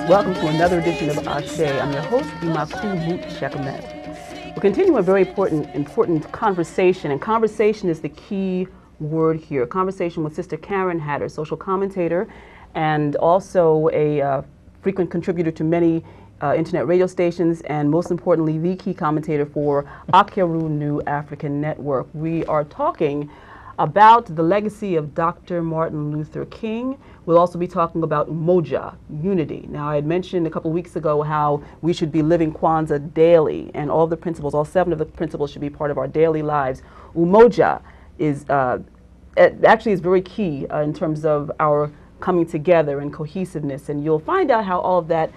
Welcome to another edition of Ashe. I'm your host, Imakhu Shekamet. We're continuing a very important conversation, and conversation is the key word here. Conversation with Sister Karen Hatter, social commentator, and also a frequent contributor to many internet radio stations, and most importantly, the key commentator for Akeru New African Network. We are talking about the legacy of Dr. Martin Luther King. We'll also be talking about Umoja, unity. Now, I had mentioned a couple of weeks ago how we should be living Kwanzaa daily, and all the principles, all 7 of the principles should be part of our daily lives. Umoja is actually is very key in terms of our coming together and cohesiveness, and you'll find out how all of that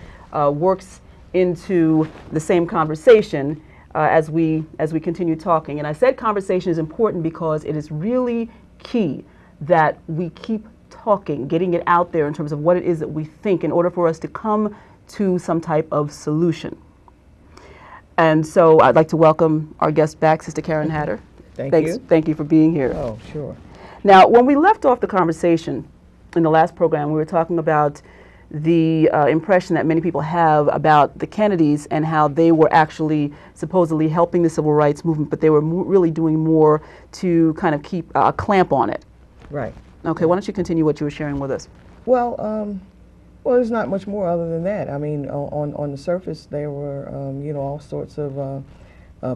works into the same conversation as we continue talking. And I said conversation is important because it is really key that we keep talking, getting it out there in terms of what it is that we think in order for us to come to some type of solution. And so I'd like to welcome our guest back, Sister Karen Hatter. Thank you for being here. Oh, sure. Now, when we left off the conversation in the last program, we were talking about the impression that many people have about the Kennedys and how they were actually supposedly helping the civil rights movement, but they were really doing more to kind of keep a clamp on it. Right. Okay, why don't you continue what you were sharing with us? Well, there's not much more other than that. I mean, on the surface, there were, all sorts of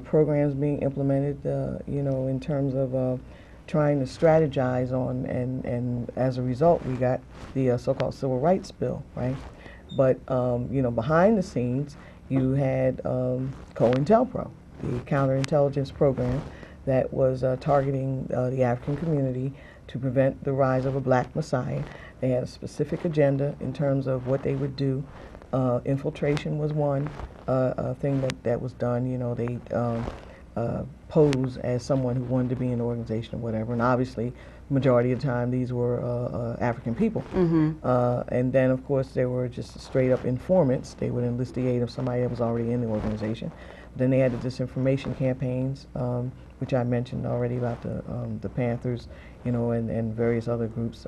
programs being implemented, in terms of trying to strategize on, and as a result, we got the so-called Civil Rights Bill, right? But, behind the scenes, you had Cointelpro, the counterintelligence program that was targeting the African community to prevent the rise of a black messiah. They had a specific agenda in terms of what they would do. Infiltration was one thing that was done. They pose as someone who wanted to be in the organization or whatever, and obviously majority of the time these were African people. Mm-hmm. And then of course there were just straight up informants. They would enlist the aid of somebody that was already in the organization. Then they had the disinformation campaigns, which I mentioned already about the Panthers, and various other groups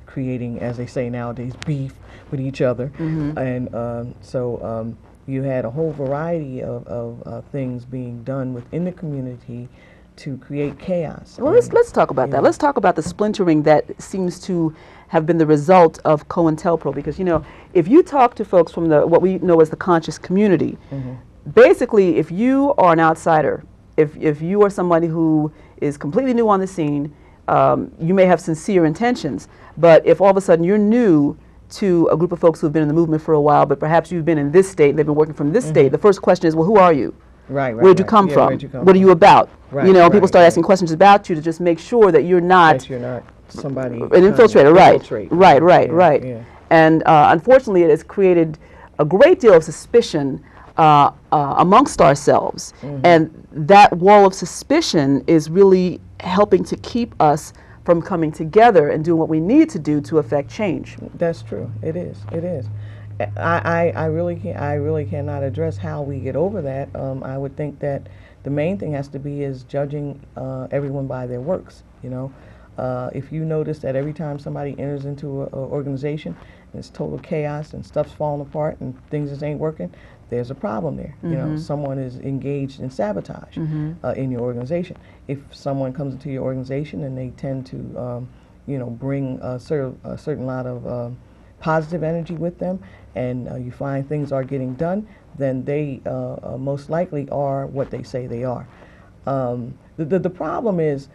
creating, as they say nowadays, beef with each other. Mm-hmm. And so you had a whole variety of things being done within the community to create chaos. Well, let's talk about that. Let's talk about the splintering that seems to have been the result of Cointelpro, because if you talk to folks from what we know as the conscious community, mm-hmm. basically, if you are an outsider, if you are somebody who is completely new on the scene, you may have sincere intentions, but if all of a sudden you're new to a group of folks who have been in the movement for a while, but perhaps you've been in this state, they've been working from this mm-hmm. state, the first question is, well, who are you? Right. Where'd you come from? What are you about? Right, people start asking questions about you to just make sure that you're not somebody an infiltrator. Right. Yeah. And unfortunately, it has created a great deal of suspicion amongst ourselves, mm-hmm. and that wall of suspicion is really helping to keep us from coming together and doing what we need to do to affect change. That's true. It is. I really cannot address how we get over that. I would think that the main thing has to be is judging everyone by their works. If you notice that every time somebody enters into an organization, it's total chaos and stuff's falling apart and things just ain't working, there's a problem there. Mm-hmm. Someone is engaged in sabotage mm-hmm. In your organization. If someone comes into your organization and they tend to, bring a certain lot of positive energy with them, and you find things are getting done, then they most likely are what they say they are. The problem is,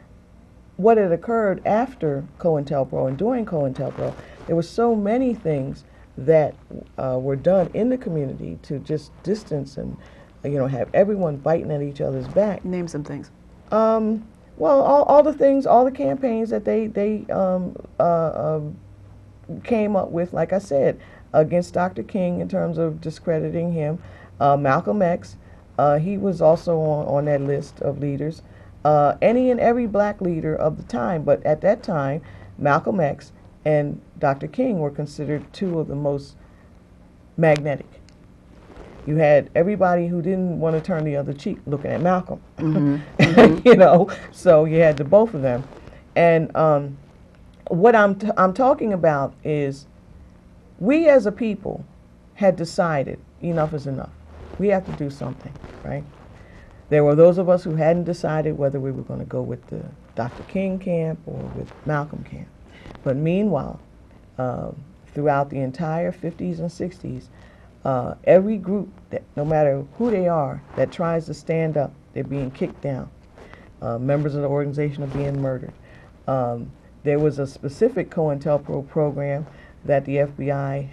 what had occurred after Cointelpro and during Cointelpro, there were so many things that were done in the community to just distance and, have everyone biting at each other's back. Name some things. Well, all the things, all the campaigns that they came up with, like I said, against Dr. King in terms of discrediting him. Malcolm X, he was also on that list of leaders. Any and every black leader of the time, but at that time, Malcolm X and Dr. King were considered two of the most magnetic. You had everybody who didn't want to turn the other cheek looking at Malcolm, so you had the both of them. And what I'm talking about is we as a people had decided enough is enough. We have to do something, right? There were those of us who hadn't decided whether we were going to go with the Dr. King camp or with Malcolm camp. But meanwhile, throughout the entire 50s and 60s, every group, that, no matter who they are, that tries to stand up, they're being kicked down. Members of the organization are being murdered. There was a specific COINTELPRO program that the FBI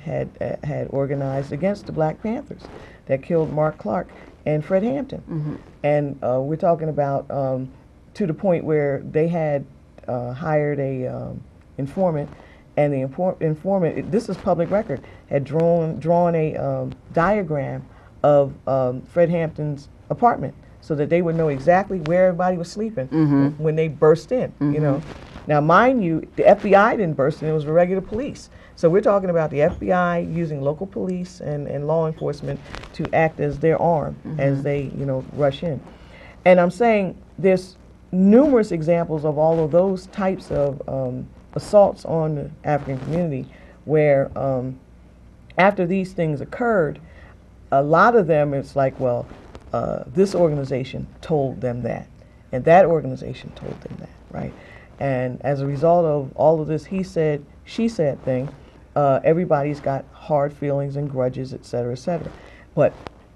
had organized against the Black Panthers that killed Mark Clark and Fred Hampton. And we're talking about to the point where they had hired a informant, and the informant, this is public record, had drawn a diagram of Fred Hampton's apartment so that they would know exactly where everybody was sleeping when they burst in, Now, mind you, the FBI didn't burst in, it was the regular police. So we're talking about the FBI using local police and law enforcement to act as their arm as they, rush in. And I'm saying there's numerous examples of all of those types of assaults on the African community where after these things occurred, a lot of them, it's like, well, this organization told them that, and that organization told them that, right? And as a result of all of this he said, she said thing, everybody's got hard feelings and grudges, et cetera, et cetera. But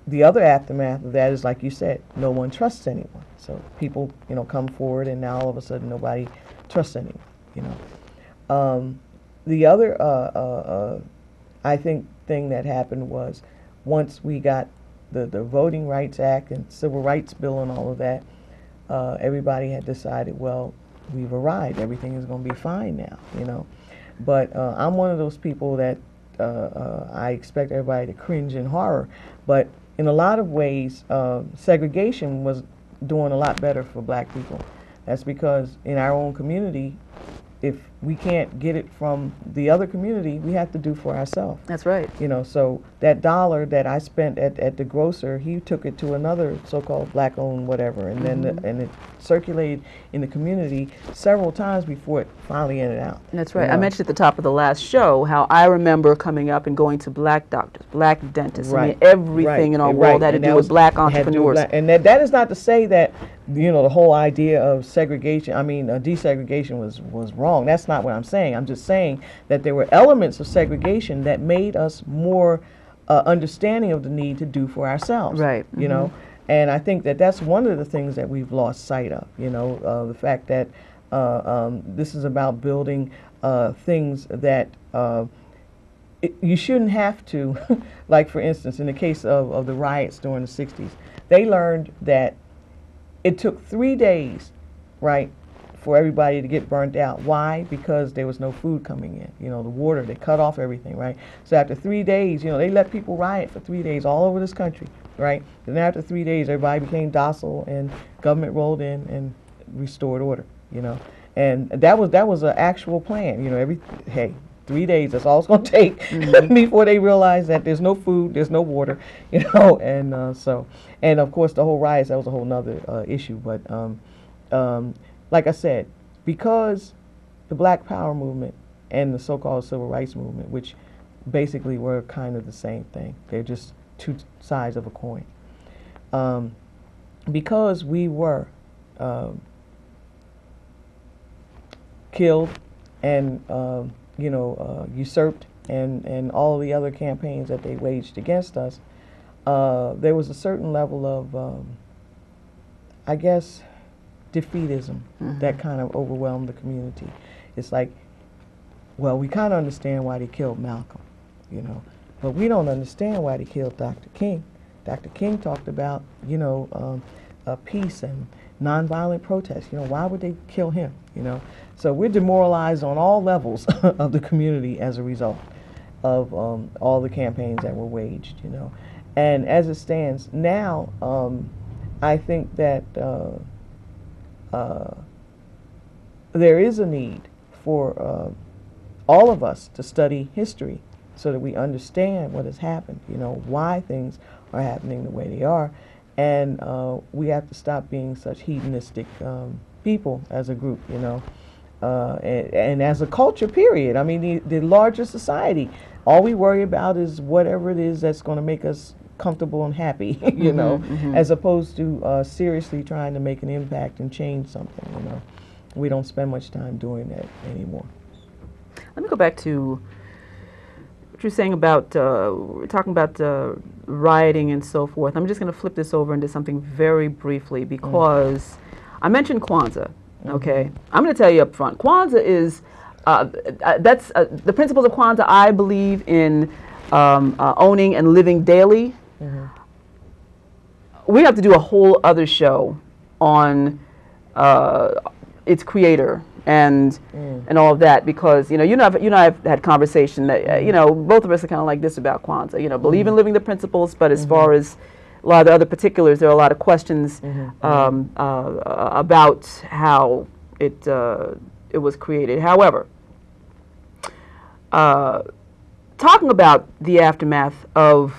the other aftermath of that is, like you said, no one trusts anyone. So people, come forward, and now all of a sudden nobody trusts anyone, The other, I think, thing that happened was once we got the Voting Rights Act and Civil Rights Bill and all of that, everybody had decided, well, we've arrived. Everything is going to be fine now, But I'm one of those people that I expect everybody to cringe in horror. But in a lot of ways, segregation was doing a lot better for black people. That's because in our own community, if we can't get it from the other community, we have to do for ourselves. That's right. So that $1 that I spent at the grocer, he took it to another so-called black-owned whatever, and then and it circulated in the community several times before it finally ended out. That's right. I mentioned at the top of the last show how I remember coming up and going to black doctors, black dentists. Right. I mean, everything in our world had to do with black entrepreneurs. And that is not to say that, the whole idea of segregation, desegregation was wrong. That's not what I'm saying. I'm just saying that there were elements of segregation that made us more understanding of the need to do for ourselves. Right. And I think that that's one of the things that we've lost sight of, the fact that this is about building things that you shouldn't have to, like for instance, in the case of the riots during the 60s, they learned that it took 3 days, right, for everybody to get burnt out. Why? Because there was no food coming in. The water, they cut off everything, right? So after 3 days, they let people riot for 3 days all over this country, right? Then after 3 days, everybody became docile and government rolled in and restored order, And that was an actual plan, hey, 3 days, that's all it's going to take before they realize that there's no food, there's no water, and of course the whole riots, that was a whole nother issue. But like I said, because the Black Power movement and the so-called Civil Rights movement, which basically were kind of the same thing, they're just two sides of a coin. Because we were killed and usurped, and all the other campaigns that they waged against us, there was a certain level of, I guess, defeatism that kind of overwhelmed the community. It's like, well, we kind of understand why they killed Malcolm, you know, but we don't understand why they killed Dr. King. Dr. King talked about, you know, peace and nonviolent protest. You know, why would they kill him, you know? So we're demoralized on all levels of the community as a result of all the campaigns that were waged, you know. And as it stands now, I think that there is a need for all of us to study history so that we understand what has happened, you know, why things are happening the way they are. And we have to stop being such hedonistic people as a group, you know, and as a culture, period. I mean, the larger society, all we worry about is whatever it is that's going to make us comfortable and happy, you know, as opposed to seriously trying to make an impact and change something, you know. We don't spend much time doing that anymore. Let me go back to what you're saying about, we're talking about rioting and so forth. I'm just going to flip this over into something very briefly because I mentioned Kwanzaa, okay? I'm going to tell you up front, Kwanzaa is, that's the principles of Kwanzaa I believe in owning and living daily. We have to do a whole other show on its creator and all of that, because you know I've had conversation that you know both of us are kind of like this about Kwanzaa. You know, believe in living the principles, but as far as a lot of the other particulars, there are a lot of questions about how it was created. However, talking about the aftermath of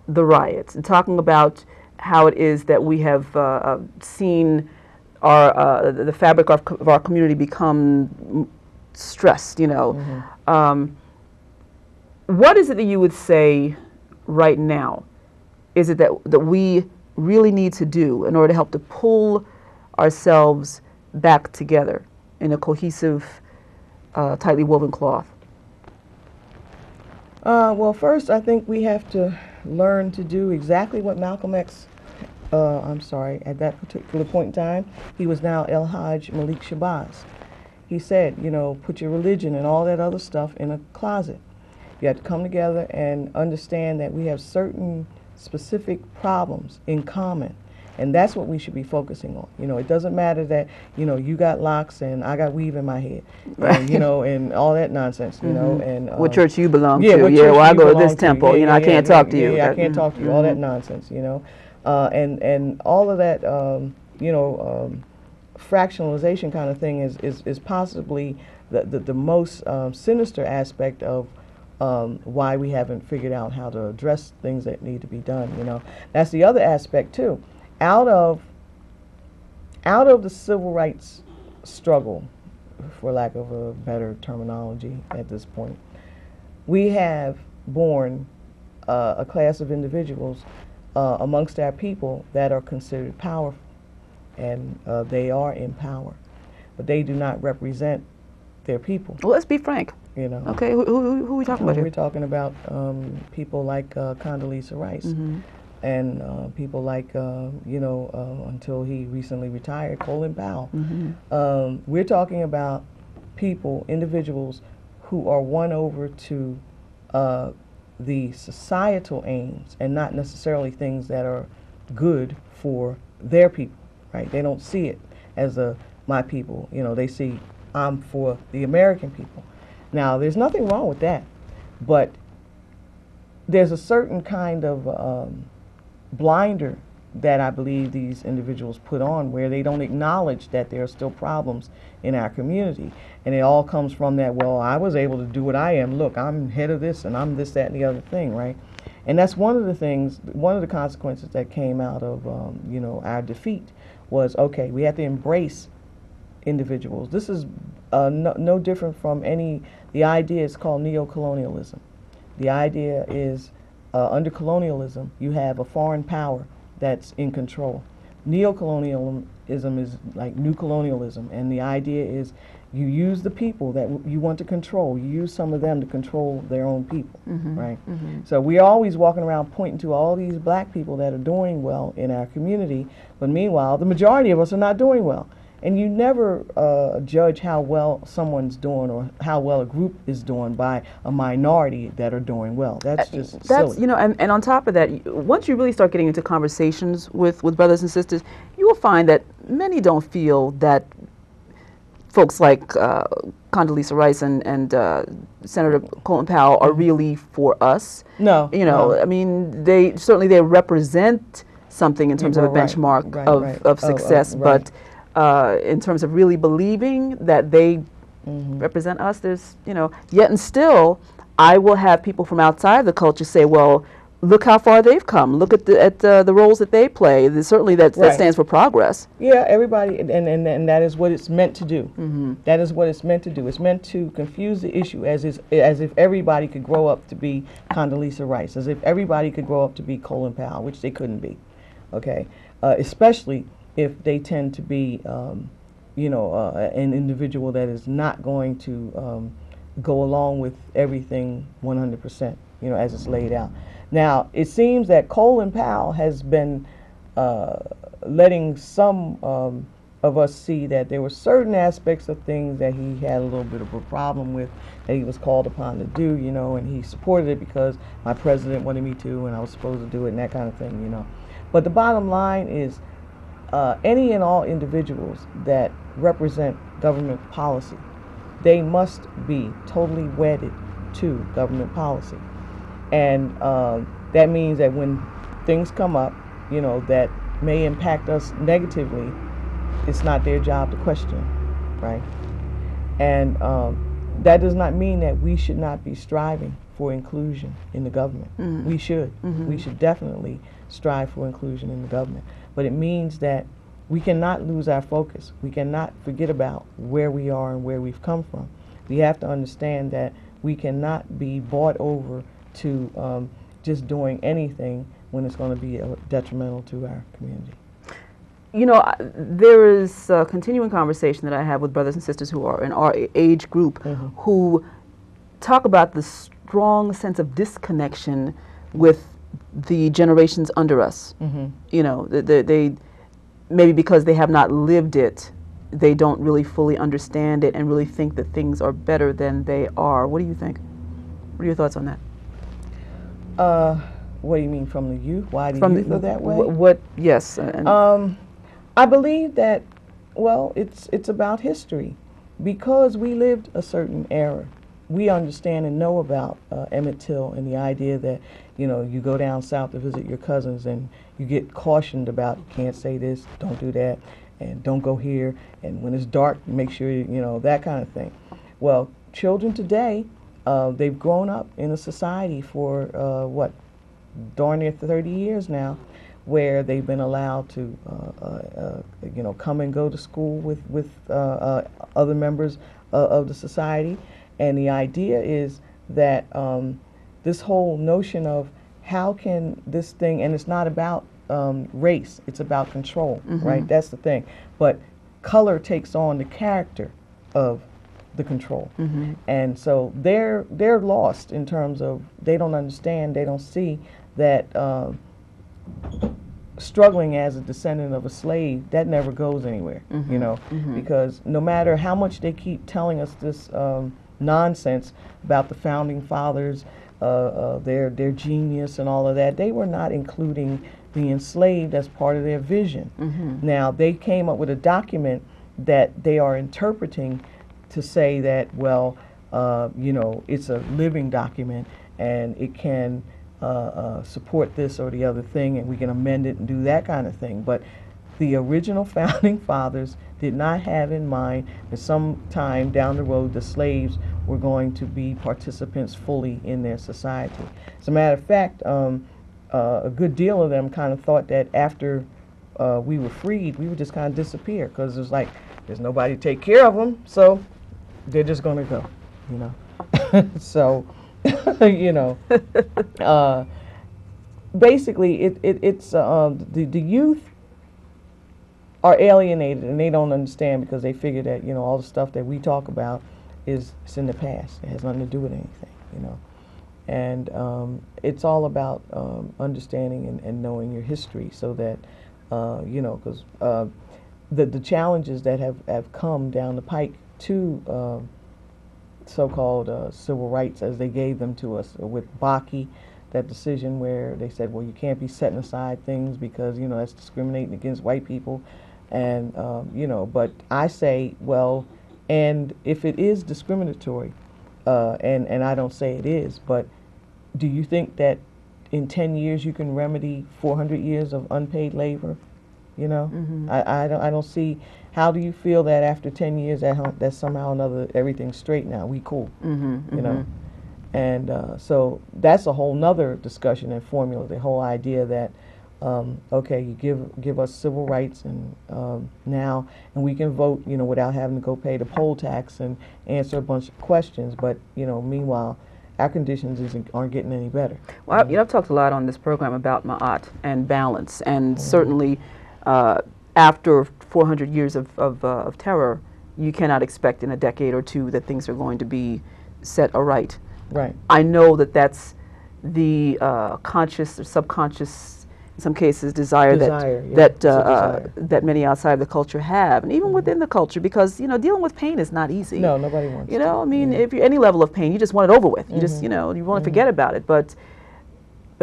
the riots and talking about how it is that we have seen our the fabric of our community become stressed, you know. What is it that you would say right now is it that we really need to do in order to help to pull ourselves back together in a cohesive, tightly woven cloth? Well, first, I think we have to learn to do exactly what Malcolm X, at that particular point in time, he was now El Hajj Malik Shabazz. He said, you know, put your religion and all that other stuff in a closet. You have to come together and understand that we have certain specific problems in common. And that's what we should be focusing on. You know, it doesn't matter that, you know, you got locks and I got weave in my head, and, you know, and all that nonsense, you know. And what church you belong to? Yeah, well, I go to this temple. You know, I can't talk to you. Yeah, I can't talk to you. All that nonsense, you know. And all of that, you know, fractionalization kind of thing is possibly the most sinister aspect of why we haven't figured out how to address things that need to be done, you know. That's the other aspect, too. Out of the civil rights struggle, for lack of a better terminology at this point, we have born a class of individuals amongst our people that are considered powerful, and they are in power, but they do not represent their people. Well, let's be frank. You know. Okay, who are we talking about here? We're talking about people like Condoleezza Rice. And people like, you know, until he recently retired, Colin Powell. We're talking about people, individuals, who are won over to the societal aims and not necessarily things that are good for their people, right? They don't see it as my people. You know, they see I'm for the American people. Now, there's nothing wrong with that, but there's a certain kind of blinder that I believe these individuals put on, where they don't acknowledge that there are still problems in our community. And it all comes from that, well, I was able to do what I am. Look, I'm head of this and I'm this, that, and the other thing, right? And that's one of the things, one of the consequences that came out of, you know, our defeat was, okay, we have to embrace individuals. This is no different from the idea is called neo-colonialism. The idea is under colonialism, you have a foreign power that's in control. Neocolonialism is like new colonialism, and the idea is you use the people that you want to control. You use some of them to control their own people, right? So we're always walking around pointing to all these black people that are doing well in our community, but meanwhile, the majority of us are not doing well. And you never judge how well someone's doing or how well a group is doing by a minority that are doing well. That's just silly. You know, and on top of that, once you really start getting into conversations with brothers and sisters, you will find that many don't feel that folks like Condoleezza Rice and Senator Colin Powell are really for us. No. You know, no. I mean, they represent something in terms of a benchmark of success, but in terms of really believing that they represent us, there's, you know, yet and still, I will have people from outside the culture say, well, look how far they've come. Look at the roles that they play. Certainly that stands for progress. Yeah, everybody, and that is what it's meant to do. That is what it's meant to do. It's meant to confuse the issue as if everybody could grow up to be Condoleezza Rice, as if everybody could grow up to be Colin Powell, which they couldn't be, okay? Especially if they tend to be, you know, an individual that is not going to go along with everything 100%, you know, as it's laid out. Now, it seems that Colin Powell has been letting some of us see that there were certain aspects of things that he had a little bit of a problem with, that he was called upon to do, you know, and he supported it because my president wanted me to and I was supposed to do it and that kind of thing, you know. But the bottom line is any and all individuals that represent government policy, they must be totally wedded to government policy. And that means that when things come up, you know, that may impact us negatively, it's not their job to question, right? And that does not mean that we should not be striving for inclusion in the government. We should. We should definitely strive for inclusion in the government. But it means that we cannot lose our focus. We cannot forget about where we are and where we've come from. We have to understand that we cannot be bought over to just doing anything when it's going to be detrimental to our community. You know, there is a continuing conversation that I have with brothers and sisters who are in our age group who talk about the strong sense of disconnection with the generations under us. You know, they maybe because they have not lived it, they don't really fully understand it and really think that things are better than they are. What do you think? What are your thoughts on that? What do you mean from the youth? Why do you feel that way? Yes. I believe that, well, it's about history. Because we lived a certain era, we understand and know about Emmett Till and the idea that, you know, you go down south to visit your cousins and you get cautioned about, you can't say this, don't do that, and don't go here, and when it's dark, make sure, you know, that kind of thing. Well, children today, they've grown up in a society for, what, darn near 30 years now, where they've been allowed to, you know, come and go to school with other members of the society. And the idea is that this whole notion of how can this thing, and it's not about race, it's about control, right? That's the thing. But color takes on the character of the control. And so they're lost in terms of they don't understand, they don't see that struggling as a descendant of a slave, that never goes anywhere, you know, because no matter how much they keep telling us this nonsense about the founding fathers, their genius and all of that, they were not including the enslaved as part of their vision. Now, they came up with a document that they are interpreting to say that, well, you know, it's a living document and it can support this or the other thing, and we can amend it and do that kind of thing. But the original founding fathers did not have in mind that sometime down the road the slaves were going to be participants fully in their society. As a matter of fact, a good deal of them kind of thought that after we were freed, we would just kind of disappear, because it's like there's nobody to take care of them, so they're just going to go, you know. So, you know, basically it's the youth are alienated, and they don't understand because they figure that, you know, all the stuff that we talk about is it's in the past. It has nothing to do with anything, you know. And it's all about understanding and knowing your history, so that you know, because the challenges that have come down the pike to so-called civil rights as they gave them to us with Bakke, that decision where they said, well, you can't be setting aside things because, you know, that's discriminating against white people. And, you know, but I say, well, and if it is discriminatory, and I don't say it is, but do you think that in 10 years you can remedy 400 years of unpaid labor? You know, I don't see, how do you feel that after 10 years that somehow or another everything's straight now, we cool, you know? And so that's a whole nother discussion and formula, the whole idea that, okay, you give us civil rights and now, and we can vote, you know, without having to go pay the poll tax and answer a bunch of questions, but, you know, meanwhile, our conditions aren't getting any better. Well, you know, I've talked a lot on this program about ma'at and balance, and certainly after 400 years of terror, you cannot expect in a decade or two that things are going to be set aright. Right. I know that that's the conscious or subconscious, in some cases, desire that many outside of the culture have, and even within the culture, because, you know, dealing with pain is not easy. No, nobody wants to. You know, I mean, if you're any level of pain, you just want it over with. You just, you know, you want to forget about it. But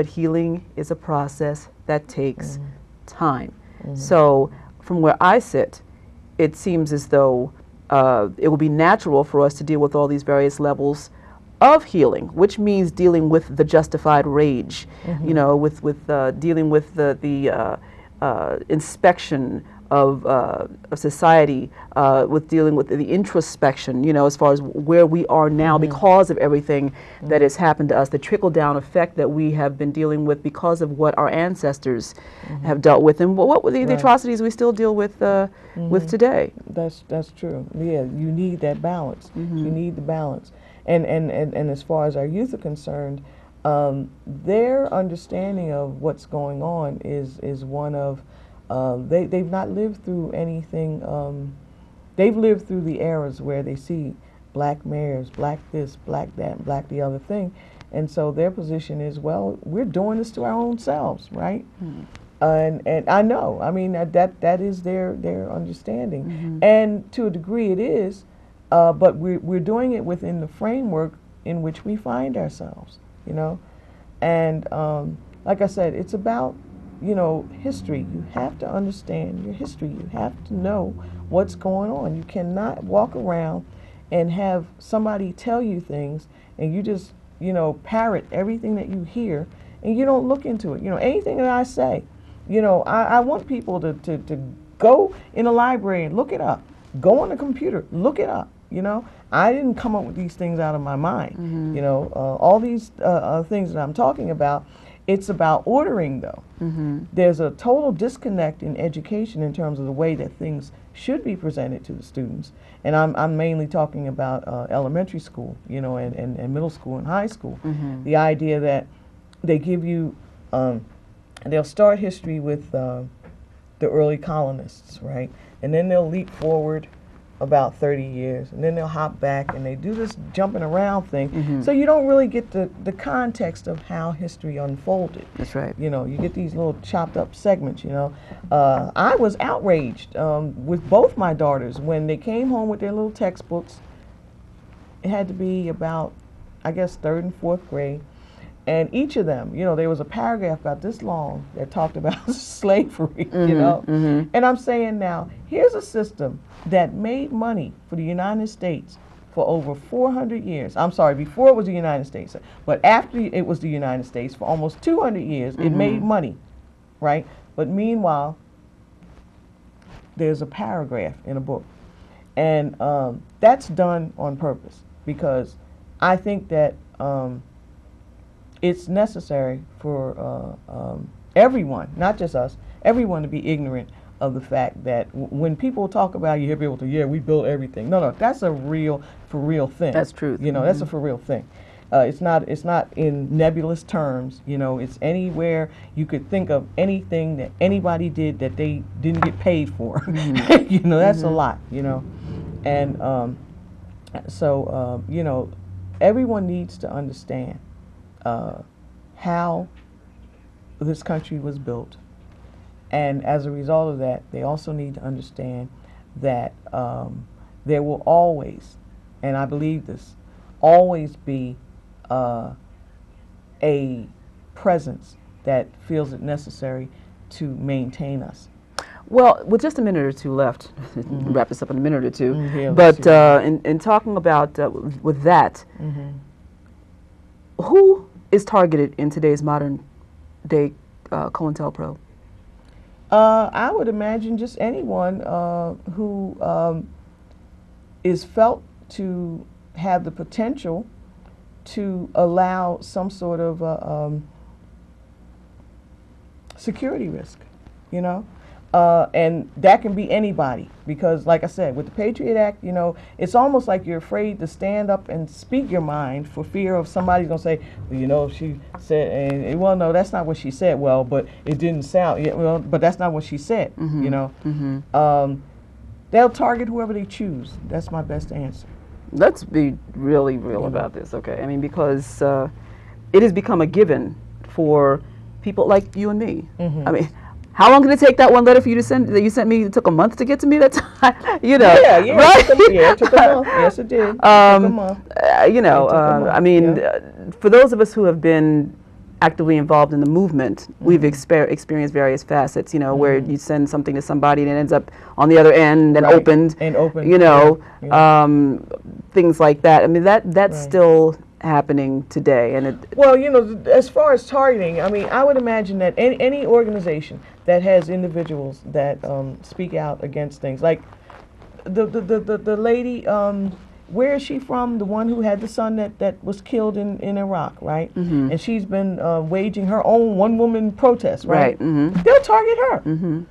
healing is a process that takes time. So from where I sit, it seems as though it will be natural for us to deal with all these various levels of healing, which means dealing with the justified rage, you know, with dealing with the inspection of society, with dealing with the introspection, you know, as far as where we are now because of everything that has happened to us, the trickle-down effect that we have been dealing with because of what our ancestors have dealt with, and what were the atrocities we still deal with today. That's true. Yeah, you need that balance. You need the balance. And as far as our youth are concerned, their understanding of what's going on is one of they've not lived through anything. They've lived through the eras where they see black mayors, black this, black that, black the other thing, and so their position is, well, we're doing this to our own selves, right? And I know, I mean, that is their understanding, and to a degree it is. But we're doing it within the framework in which we find ourselves, you know. And like I said, it's about, you know, history. You have to understand your history. You have to know what's going on. You cannot walk around and have somebody tell you things and you just, you know, parrot everything that you hear and you don't look into it. You know, anything that I say, you know, I want people to go in a library and look it up. Go on the computer, look it up. You know, I didn't come up with these things out of my mind. You know, all these things that I'm talking about, it's about ordering, though. There's a total disconnect in education in terms of the way that things should be presented to the students. And I'm mainly talking about elementary school, you know, and middle school and high school. The idea that they give you, they'll start history with the early colonists, right? And then they'll leap forward about 30 years, and then they'll hop back, and they do this jumping around thing. So you don't really get the context of how history unfolded. That's right. You know, you get these little chopped up segments, you know. I was outraged with both my daughters when they came home with their little textbooks. It had to be about, I guess, 3rd and 4th grade. And each of them, you know, there was a paragraph about this long that talked about slavery, you know. And I'm saying now, here's a system that made money for the United States for over 400 years. I'm sorry, before it was the United States, but after it was the United States for almost 200 years, it made money, right? But meanwhile, there's a paragraph in a book. And that's done on purpose because I think that it's necessary for everyone, not just us, everyone to be ignorant of the fact that when people talk about, you hear people say, yeah, we built everything. No, that's a for real thing. That's true. You know, that's a for real thing. It's not in nebulous terms. You know, it's anywhere you could think of anything that anybody did that they didn't get paid for. Mm-hmm. You know, that's a lot. You know, and you know, everyone needs to understand how this country was built, and as a result of that, they also need to understand that there will always, and I believe this, always be a presence that feels it necessary to maintain us. Well, with just a minute or two left, wrap this up in a minute or two, Yeah, but in talking about with that, who is targeted in today's modern day Cointelpro? I would imagine just anyone who is felt to have the potential to allow some sort of security risk, you know? And that can be anybody, because like I said, with the Patriot Act, you know, it's almost like you're afraid to stand up and speak your mind for fear of somebody's going to say, well, you know, she said, and well, no, that's not what she said. Well, but it didn't sound, yeah, well, but that's not what she said, you know. They'll target whoever they choose. That's my best answer. Let's be really real about this, okay? I mean, because it has become a given for people like you and me. I mean, how long did it take that one letter for you to send that you sent me? It took a month to get to me. That's you know, yeah, right? It took a month. Yes, it did. It took a month. You know, I mean, for those of us who have been actively involved in the movement, we've experienced various facets. You know, where you send something to somebody and it ends up on the other end and opened. You know, things like that. I mean, that's still happening today, and well, you know, as far as targeting, I mean, I would imagine that any organization that has individuals that speak out against things, like the lady, where is she from? The one who had the son that was killed in Iraq, right? And she's been waging her own one-woman protest, right? They'll target her.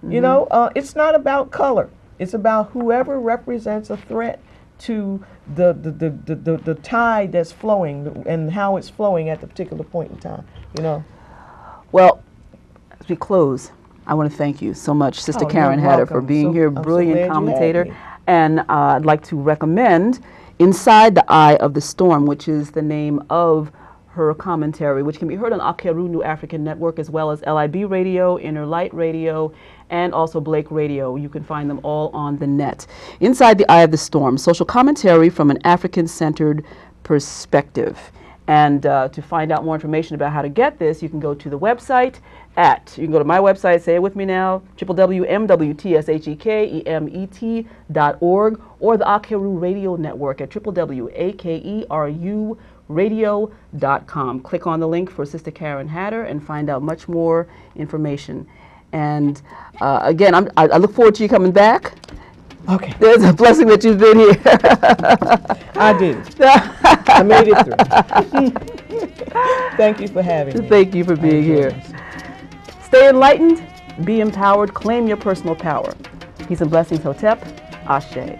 You know, it's not about color. It's about whoever represents a threat to the tide that's flowing and how it's flowing at the particular point in time, you know. Well, as we close, I want to thank you so much, Sister Karen Hatter, for being here, brilliant commentator. And I'd like to recommend Inside the Eye of the Storm, which is the name of her commentary, which can be heard on Akeru New African Network, as well as LIB Radio, Inner Light Radio, and also Blake Radio. You can find them all on the net. Inside the Eye of the Storm, social commentary from an African-centered perspective. And to find out more information about how to get this, you can go to the website you can go to my website, say it with me now, www.mwtshekement.org, or the Akeru Radio Network at www.akeruradio.com. Click on the link for Sister Karen Hatter and find out much more information. And again, I look forward to you coming back. Okay. There's a blessing that you've been here. I did. I made it through. Thank you for having me. Thank you for being here. Stay enlightened, be empowered, claim your personal power. Peace and blessings, Hotep. Ashe.